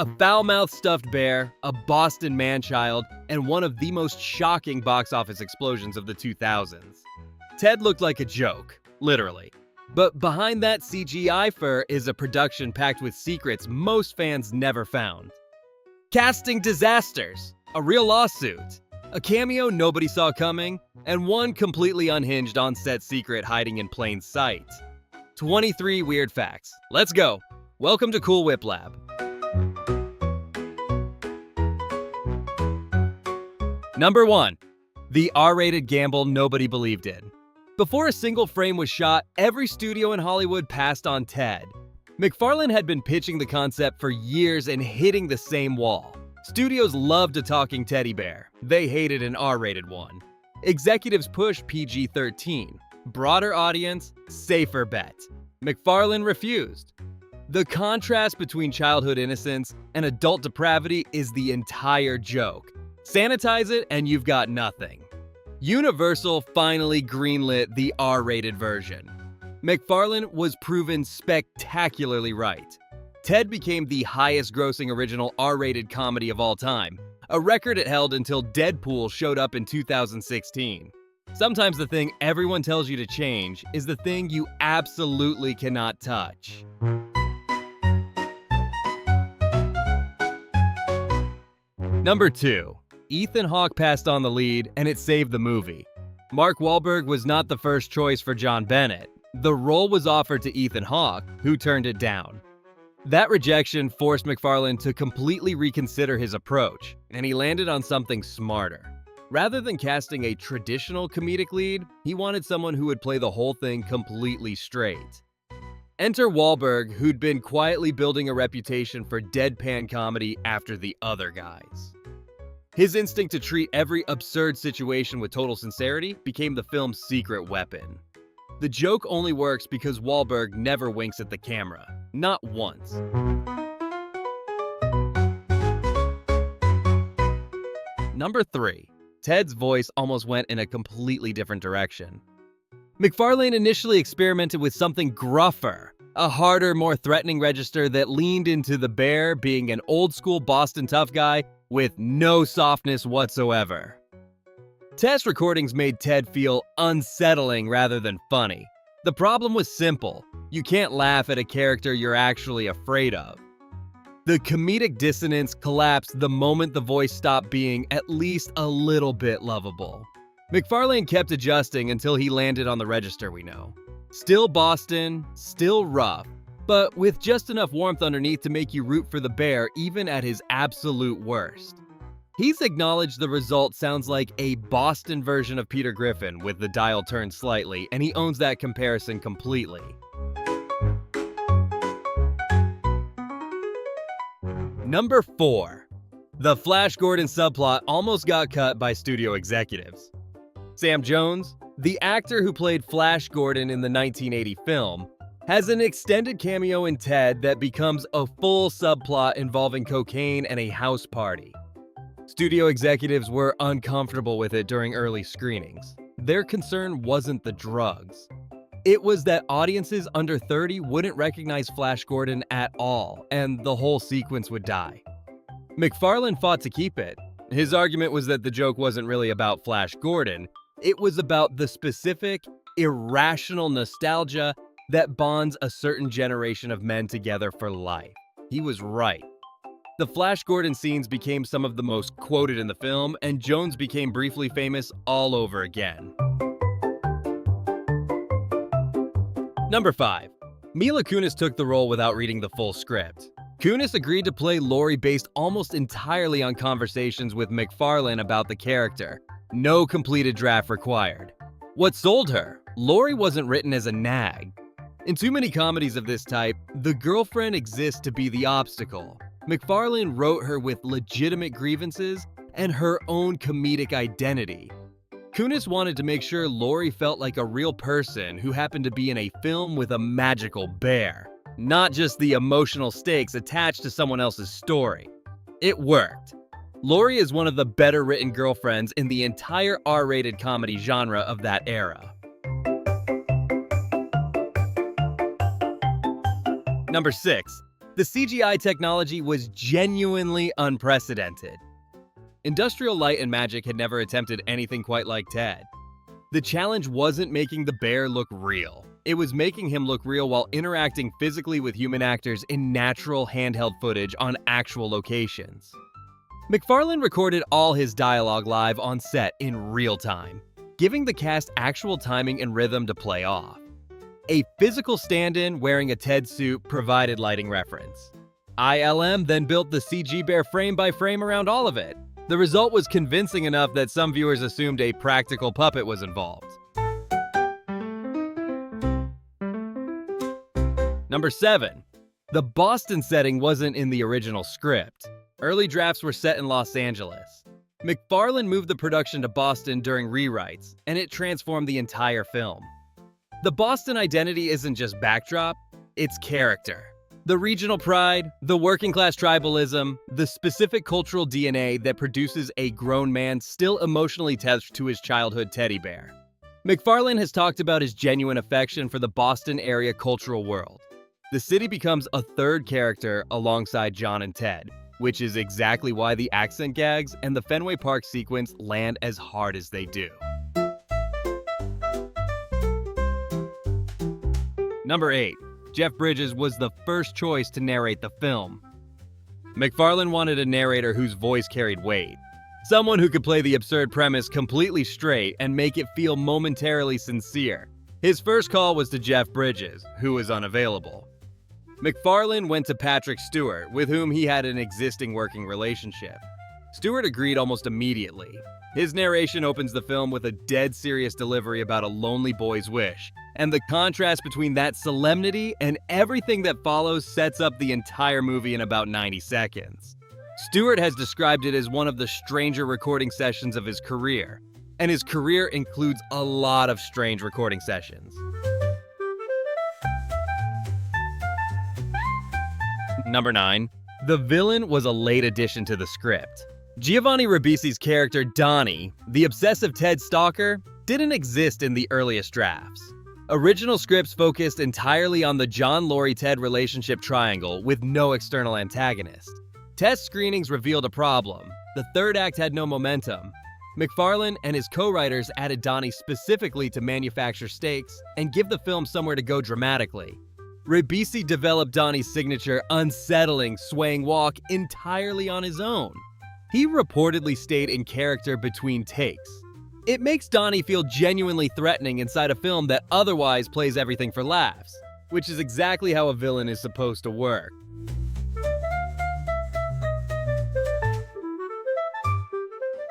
A foul-mouthed stuffed bear, a Boston man-child, and one of the most shocking box office explosions of the 2000s. Ted looked like a joke, literally. But behind that CGI fur is a production packed with secrets most fans never found. Casting disasters, a real lawsuit, a cameo nobody saw coming, and one completely unhinged on-set secret hiding in plain sight. 23 weird facts. Let's go! Welcome to Cool Whip Lab. Number 1. The R-rated gamble nobody believed in. Before a single frame was shot, every studio in Hollywood passed on Ted. MacFarlane had been pitching the concept for years and hitting the same wall. Studios loved a talking teddy bear. They hated an R-rated one. Executives pushed PG-13. Broader audience, safer bet. MacFarlane refused. The contrast between childhood innocence and adult depravity is the entire joke. Sanitize it and you've got nothing. Universal finally greenlit the R-rated version. MacFarlane was proven spectacularly right. Ted became the highest-grossing original R-rated comedy of all time, a record it held until Deadpool showed up in 2016. Sometimes the thing everyone tells you to change is the thing you absolutely cannot touch. Number 2. Ethan Hawke passed on the lead, and it saved the movie. Mark Wahlberg was not the first choice for John Bennett. The role was offered to Ethan Hawke, who turned it down. That rejection forced MacFarlane to completely reconsider his approach, and he landed on something smarter. Rather than casting a traditional comedic lead, he wanted someone who would play the whole thing completely straight. Enter Wahlberg, who'd been quietly building a reputation for deadpan comedy after The Other Guys. His instinct to treat every absurd situation with total sincerity became the film's secret weapon. The joke only works because Wahlberg never winks at the camera. Not once. Number 3. Ted's voice almost went in a completely different direction. MacFarlane initially experimented with something gruffer, a harder, more threatening register that leaned into the bear being an old-school Boston tough guy with no softness whatsoever. Test recordings made Ted feel unsettling rather than funny. The problem was simple. You can't laugh at a character you're actually afraid of. The comedic dissonance collapsed the moment the voice stopped being at least a little bit lovable. MacFarlane kept adjusting until he landed on the register we know. Still Boston, still rough, but with just enough warmth underneath to make you root for the bear even at his absolute worst. He's acknowledged the result sounds like a Boston version of Peter Griffin with the dial turned slightly, and he owns that comparison completely. Number 4. The Flash Gordon subplot almost got cut by studio executives. Sam Jones, the actor who played Flash Gordon in the 1980 film, has an extended cameo in Ted that becomes a full subplot involving cocaine and a house party. Studio executives were uncomfortable with it during early screenings. Their concern wasn't the drugs. It was that audiences under 30 wouldn't recognize Flash Gordon at all, and the whole sequence would die. MacFarlane fought to keep it. His argument was that the joke wasn't really about Flash Gordon. It was about the specific, irrational nostalgia that bonds a certain generation of men together for life. He was right. The Flash Gordon scenes became some of the most quoted in the film, and Jones became briefly famous all over again. Number 5. Mila Kunis took the role without reading the full script. Kunis agreed to play Laurie based almost entirely on conversations with MacFarlane about the character. No completed draft required. What sold her? Laurie wasn't written as a nag. In too many comedies of this type, the girlfriend exists to be the obstacle. MacFarlane wrote her with legitimate grievances and her own comedic identity. Kunis wanted to make sure Laurie felt like a real person who happened to be in a film with a magical bear, not just the emotional stakes attached to someone else's story. It worked. Laurie is one of the better written girlfriends in the entire R-rated comedy genre of that era. Number 6. The CGI technology was genuinely unprecedented. Industrial Light and Magic had never attempted anything quite like Ted. The challenge wasn't making the bear look real. It was making him look real while interacting physically with human actors in natural handheld footage on actual locations. MacFarlane recorded all his dialogue live on set in real time, giving the cast actual timing and rhythm to play off. A physical stand-in wearing a Ted suit provided lighting reference. ILM then built the CG bear frame by frame around all of it. The result was convincing enough that some viewers assumed a practical puppet was involved. Number 7. The Boston setting wasn't in the original script. Early drafts were set in Los Angeles. MacFarlane moved the production to Boston during rewrites, and it transformed the entire film. The Boston identity isn't just backdrop, it's character. The regional pride, the working-class tribalism, the specific cultural DNA that produces a grown man still emotionally attached to his childhood teddy bear. MacFarlane has talked about his genuine affection for the Boston area cultural world. The city becomes a third character alongside John and Ted, which is exactly why the accent gags and the Fenway Park sequence land as hard as they do. Number 8. Jeff Bridges was the first choice to narrate the film. MacFarlane wanted a narrator whose voice carried weight. Someone who could play the absurd premise completely straight and make it feel momentarily sincere. His first call was to Jeff Bridges, who was unavailable. MacFarlane went to Patrick Stewart, with whom he had an existing working relationship. Stewart agreed almost immediately. His narration opens the film with a dead serious delivery about a lonely boy's wish, and the contrast between that solemnity and everything that follows sets up the entire movie in about 90 seconds. Stewart has described it as one of the stranger recording sessions of his career, and his career includes a lot of strange recording sessions. Number 9. The villain was a late addition to the script. Giovanni Ribisi's character Donnie, the obsessive Ted stalker, didn't exist in the earliest drafts. Original scripts focused entirely on the John-Laurie-Ted relationship triangle with no external antagonist. Test screenings revealed a problem. The third act had no momentum. MacFarlane and his co-writers added Donnie specifically to manufacture stakes and give the film somewhere to go dramatically. Ribisi developed Donnie's signature unsettling, swaying walk entirely on his own. He reportedly stayed in character between takes. It makes Donnie feel genuinely threatening inside a film that otherwise plays everything for laughs, which is exactly how a villain is supposed to work.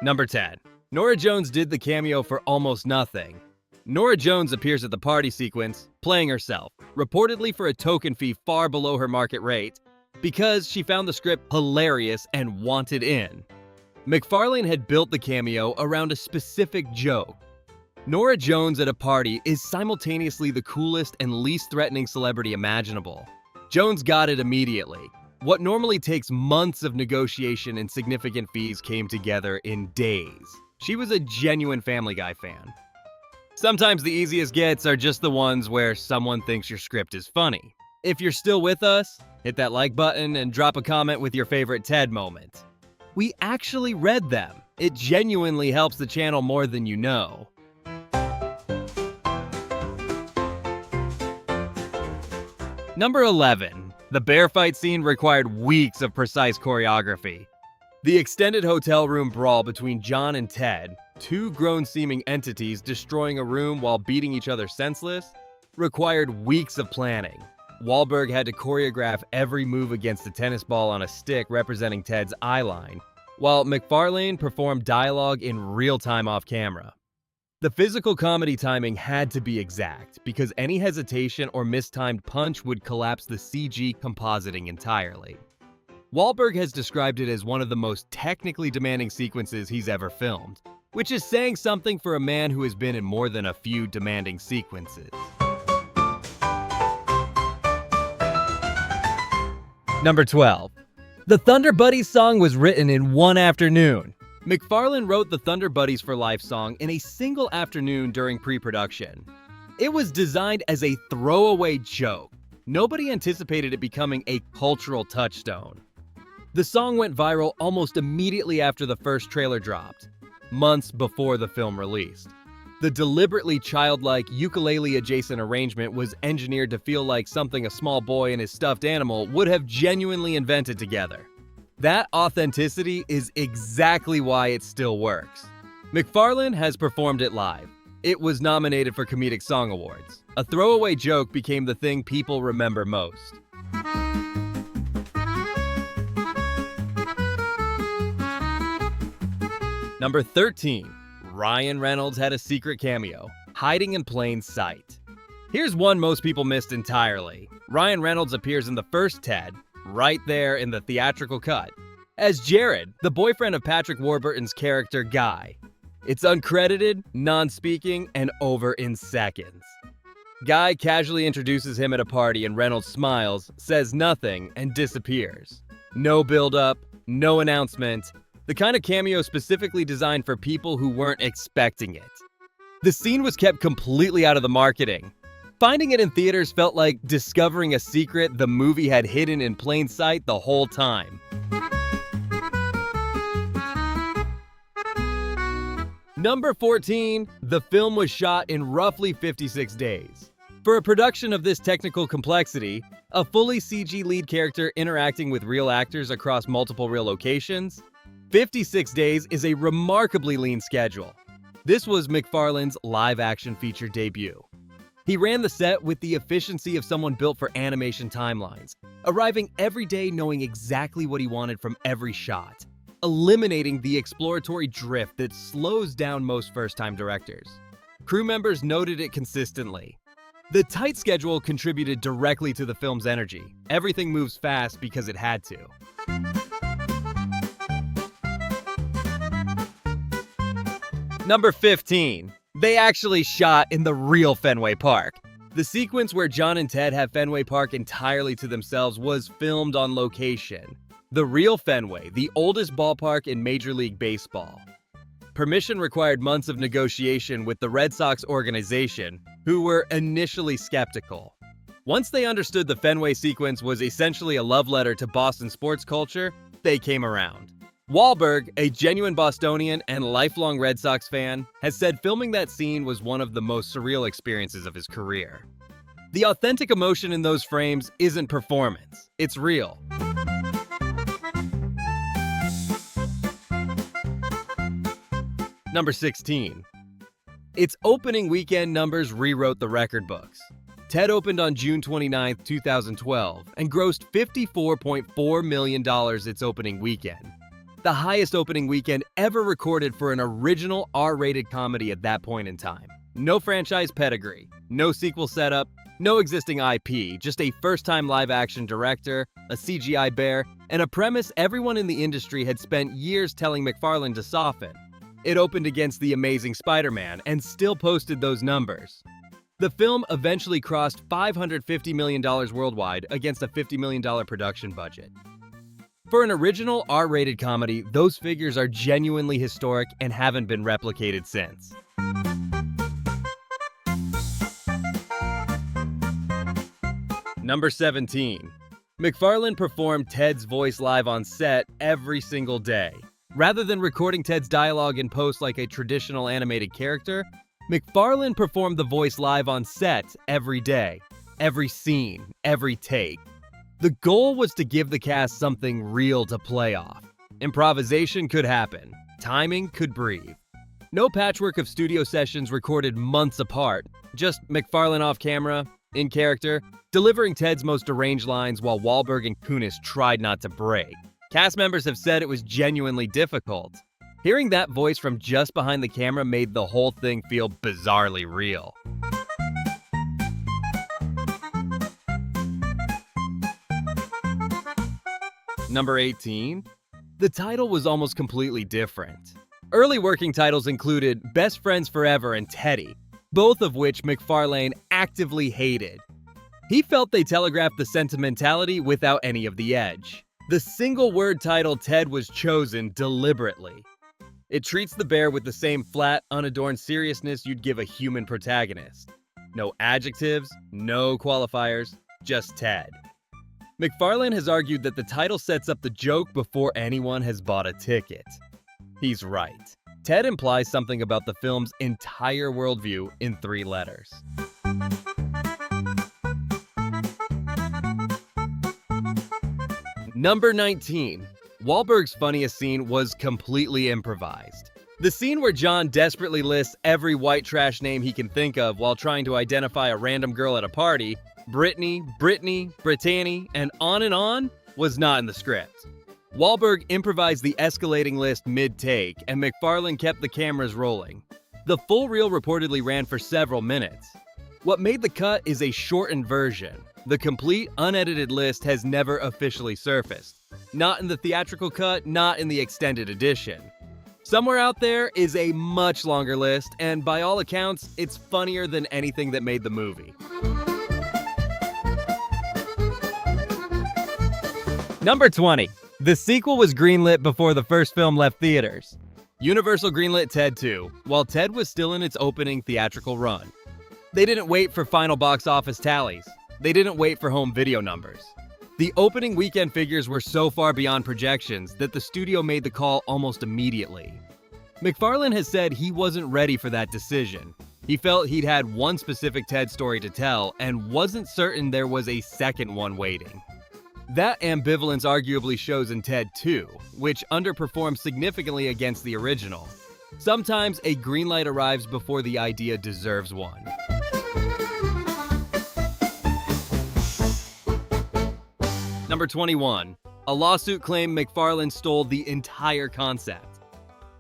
Number 10. Norah Jones did the cameo for almost nothing. Norah Jones appears at the party sequence, playing herself, reportedly for a token fee far below her market rate, because she found the script hilarious and wanted in. MacFarlane had built the cameo around a specific joke. Norah Jones at a party is simultaneously the coolest and least threatening celebrity imaginable. Jones got it immediately. What normally takes months of negotiation and significant fees came together in days. She was a genuine Family Guy fan. Sometimes the easiest gets are just the ones where someone thinks your script is funny. If you're still with us, hit that like button and drop a comment with your favorite Ted moment. We actually read them. It genuinely helps the channel more than you know. Number 11. The bear fight scene required weeks of precise choreography. The extended hotel room brawl between John and Ted, two grown-seeming entities destroying a room while beating each other senseless, required weeks of planning. Wahlberg had to choreograph every move against the tennis ball on a stick representing Ted's eye line, while MacFarlane performed dialogue in real time off camera. The physical comedy timing had to be exact, because any hesitation or mistimed punch would collapse the CG compositing entirely. Wahlberg has described it as one of the most technically demanding sequences he's ever filmed, which is saying something for a man who has been in more than a few demanding sequences. Number 12. The Thunder Buddies song was written in one afternoon. MacFarlane wrote the Thunder Buddies for Life song in a single afternoon during pre-production. It was designed as a throwaway joke. nobody anticipated it becoming a cultural touchstone. The song went viral almost immediately after the first trailer dropped, months before the film released. The deliberately childlike ukulele-adjacent arrangement was engineered to feel like something a small boy and his stuffed animal would have genuinely invented together. That authenticity is exactly why it still works. MacFarlane has performed it live. It was nominated for Comedic Song Awards. A throwaway joke became the thing people remember most. Number 13. Ryan Reynolds had a secret cameo, hiding in plain sight. Here's one most people missed entirely. Ryan Reynolds appears in the first Ted, right there in the theatrical cut, as Jared, the boyfriend of Patrick Warburton's character Guy. It's uncredited, non-speaking, and over in seconds. Guy casually introduces him at a party and Reynolds smiles, says nothing, and disappears. No build-up, no announcement. The kind of cameo specifically designed for people who weren't expecting it. The scene was kept completely out of the marketing. Finding it in theaters felt like discovering a secret the movie had hidden in plain sight the whole time. Number 14. The film was shot in roughly 56 days. For a production of this technical complexity, a fully CG lead character interacting with real actors across multiple real locations, 56 days is a remarkably lean schedule. This was MacFarlane's live-action feature debut. He ran the set with the efficiency of someone built for animation timelines, arriving every day knowing exactly what he wanted from every shot, eliminating the exploratory drift that slows down most first-time directors. Crew members noted it consistently. The tight schedule contributed directly to the film's energy. Everything moves fast because it had to. Number 15. They actually shot in the real Fenway Park. The sequence where John and Ted have Fenway Park entirely to themselves was filmed on location. The real Fenway, the oldest ballpark in Major League Baseball. Permission required months of negotiation with the Red Sox organization, who were initially skeptical. Once they understood the Fenway sequence was essentially a love letter to Boston sports culture, they came around. Wahlberg, a genuine Bostonian and lifelong Red Sox fan, has said filming that scene was one of the most surreal experiences of his career. The authentic emotion in those frames isn't performance, it's real. Number 16. Its opening weekend numbers rewrote the record books. Ted opened on June 29, 2012, and grossed $54.4 million its opening weekend. The highest opening weekend ever recorded for an original R-rated comedy at that point in time. No franchise pedigree, no sequel setup, no existing IP, just a first-time live-action director, a CGI bear, and a premise everyone in the industry had spent years telling MacFarlane to soften. It opened against The Amazing Spider-Man and still posted those numbers. The film eventually crossed $550 million worldwide against a $50 million production budget. For an original R-rated comedy, those figures are genuinely historic and haven't been replicated since. Number 17. MacFarlane performed Ted's voice live on set every single day. Rather than recording Ted's dialogue in post like a traditional animated character, MacFarlane performed the voice live on set every day, every scene, every take. The goal was to give the cast something real to play off. Improvisation could happen. Timing could breathe. No patchwork of studio sessions recorded months apart. Just MacFarlane off camera, in character, delivering Ted's most deranged lines while Wahlberg and Kunis tried not to break. Cast members have said it was genuinely difficult. Hearing that voice from just behind the camera made the whole thing feel bizarrely real. Number 18. The title was almost completely different. Early working titles included Best Friends Forever and Teddy, both of which MacFarlane actively hated. He felt they telegraphed the sentimentality without any of the edge. The single-word title Ted was chosen deliberately. It treats the bear with the same flat, unadorned seriousness you'd give a human protagonist. No adjectives, no qualifiers, just Ted. MacFarlane has argued that the title sets up the joke before anyone has bought a ticket. He's right. Ted implies something about the film's entire worldview in 3 letters. Number 19. Wahlberg's funniest scene was completely improvised. The scene where John desperately lists every white trash name he can think of while trying to identify a random girl at a party, Brittany, Brittany, and on, was not in the script. Wahlberg improvised the escalating list mid-take, and MacFarlane kept the cameras rolling. The full reel reportedly ran for several minutes. What made the cut is a shortened version. The complete, unedited list has never officially surfaced. Not in the theatrical cut, not in the extended edition. Somewhere out there is a much longer list, and by all accounts, it's funnier than anything that made the movie. Number 20. The sequel was greenlit before the first film left theaters. Universal greenlit Ted 2, while Ted was still in its opening theatrical run. They didn't wait for final box office tallies. They didn't wait for home video numbers. The opening weekend figures were so far beyond projections that the studio made the call almost immediately. MacFarlane has said he wasn't ready for that decision. He felt he'd had one specific Ted story to tell and wasn't certain there was a second one waiting. That ambivalence arguably shows in Ted 2, which underperformed significantly against the original. Sometimes a green light arrives before the idea deserves one. Number 21. A lawsuit claimed MacFarlane stole the entire concept.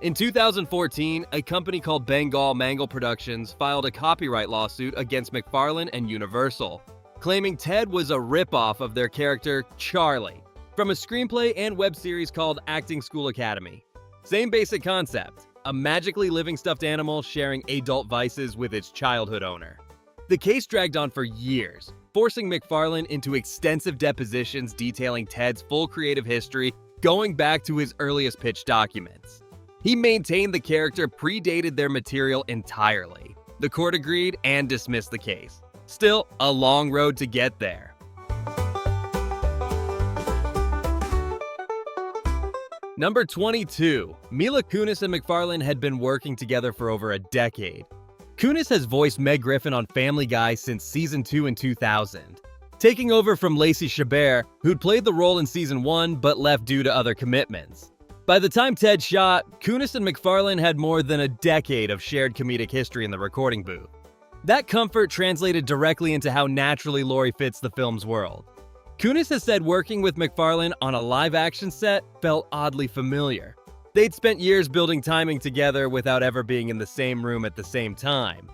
In 2014, a company called Bengal Mangle Productions filed a copyright lawsuit against MacFarlane and Universal, claiming Ted was a ripoff of their character, Charlie, from a screenplay and web series called Acting School Academy. Same basic concept, a magically living stuffed animal sharing adult vices with its childhood owner. The case dragged on for years, forcing MacFarlane into extensive depositions detailing Ted's full creative history going back to his earliest pitch documents. He maintained the character predated their material entirely. The court agreed and dismissed the case. Still, a long road to get there. Number 22. Mila Kunis and MacFarlane had been working together for over a decade. Kunis has voiced Meg Griffin on Family Guy since Season 2 in 2000, taking over from Lacey Chabert, who'd played the role in Season 1 but left due to other commitments. By the time Ted shot, Kunis and MacFarlane had more than a decade of shared comedic history in the recording booth. That comfort translated directly into how naturally Laurie fits the film's world. Kunis has said working with MacFarlane on a live-action set felt oddly familiar. They'd spent years building timing together without ever being in the same room at the same time.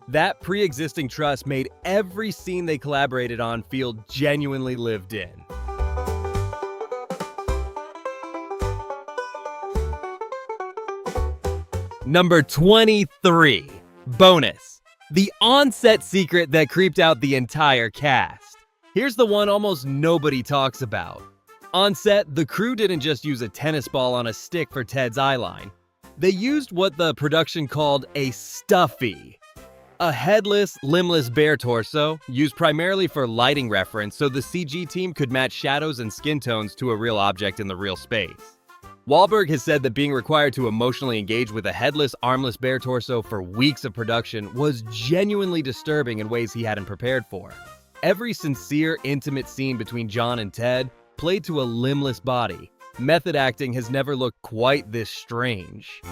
That pre-existing trust made every scene they collaborated on feel genuinely lived in. Number 23. Bonus. The on-set secret that creeped out the entire cast. Here's the one almost nobody talks about. On set, the crew didn't just use a tennis ball on a stick for Ted's eyeline. They used what the production called a stuffy. A headless, limbless bear torso, used primarily for lighting reference so the CG team could match shadows and skin tones to a real object in the real space. Wahlberg has said that being required to emotionally engage with a headless, armless bear torso for weeks of production was genuinely disturbing in ways he hadn't prepared for. Every sincere, intimate scene between John and Ted played to a limbless body. Method acting has never looked quite this strange.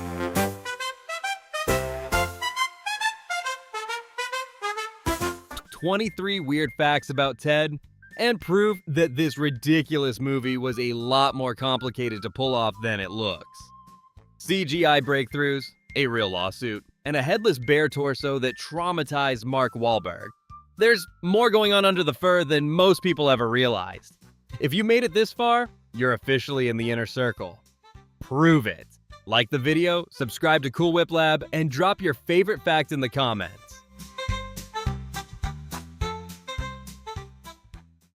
"23 weird facts about Ted, and proof that this ridiculous movie was a lot more complicated to pull off than it looks. CGI breakthroughs, a real lawsuit, and a headless bear torso that traumatized Mark Wahlberg. There's more going on under the fur than most people ever realized. If you made it this far, you're officially in the inner circle. Prove it. Like the video, subscribe to Cool Whip Lab, and drop your favorite fact in the comments.